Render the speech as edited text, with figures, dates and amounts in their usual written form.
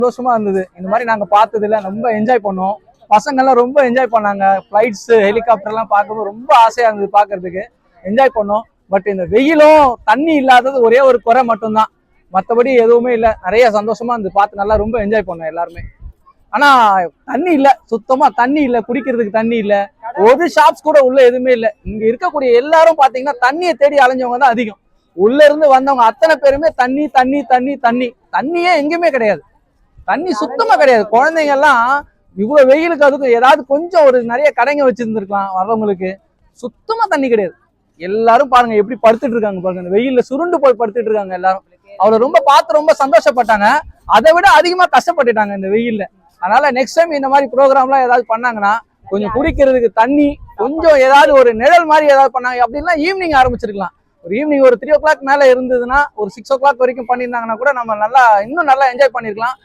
சந்தோஷமா இருந்தது. இந்த மாதிரி நாங்க பார்த்ததுல ரொம்ப என்ஜாய் பண்ணோம். பசங்கள்லாம் ரொம்ப என்ஜாய் பண்ணாங்க. ஃபிளைட்ஸ் ஹெலிகாப்டர்லாம் பார்க்கும்போது ரொம்ப ஆசையா இருந்தது பார்க்கறதுக்கு. என்ஜாய் பண்ணோம். பட் இந்த வெயிலும் தண்ணி இல்லாதது ஒரே ஒரு குறை மட்டும்தான். மற்றபடி எதுவுமே இல்லை. நிறைய சந்தோஷமா இருந்து பார்த்து நல்லா ரொம்ப என்ஜாய் பண்ணோம் எல்லாருமே. ஆனா தண்ணி இல்லை, சுத்தமா தண்ணி இல்லை, குடிக்கிறதுக்கு தண்ணி இல்லை. ஒரு ஷாப்ஸ் கூட உள்ள எதுவுமே இல்லை. இங்க இருக்கக்கூடிய எல்லாரும் பாத்தீங்கன்னா தண்ணியை தேடி அலைஞ்சவங்க தான் அதிகம். உள்ள இருந்து வந்தவங்க அத்தனை பேருமே தண்ணி தண்ணி தண்ணி தண்ணி. தண்ணியே எங்கேயுமே கிடையாது. தண்ணி சுத்தமா கிடையாது. குழந்தைங்க எல்லாம் இவ்வளவு வெயிலுக்கு அதுக்கும் ஏதாவது கொஞ்சம் ஒரு நிறைய கடைங்க வச்சிருந்துருக்கலாம் வர்றவங்களுக்கு. சுத்தமா தண்ணி கிடையாது. எல்லாரும் பாருங்க எப்படி படுத்துட்டு இருக்காங்க பாருங்க. இந்த வெயில்ல சுருண்டு போய் படுத்துட்டு இருக்காங்க எல்லாரும். அவளை ரொம்ப பார்த்து ரொம்ப சந்தோஷப்பட்டாங்க. அதை விட அதிகமா கஷ்டப்பட்டுட்டாங்க இந்த வெயில்ல. அதனால நெக்ஸ்ட் டைம் இந்த மாதிரி ப்ரோக்ராம்லாம் ஏதாவது பண்ணாங்கன்னா கொஞ்சம் குடிக்கிறதுக்கு தண்ணி, கொஞ்சம் ஏதாவது ஒரு நிழல் மாதிரி ஏதாவது பண்ணாங்க அப்படின்னா ஈவினிங் ஆரம்பிச்சிருக்கலாம். ஒரு ஈவினிங் ஒரு 3 o'clock மேல இருந்ததுன்னா ஒரு 6 o'clock வரைக்கும் பண்ணியிருந்தாங்கன்னா கூட நம்ம நல்லா இன்னும் நல்லா என்ஜாய் பண்ணிருக்கலாம்.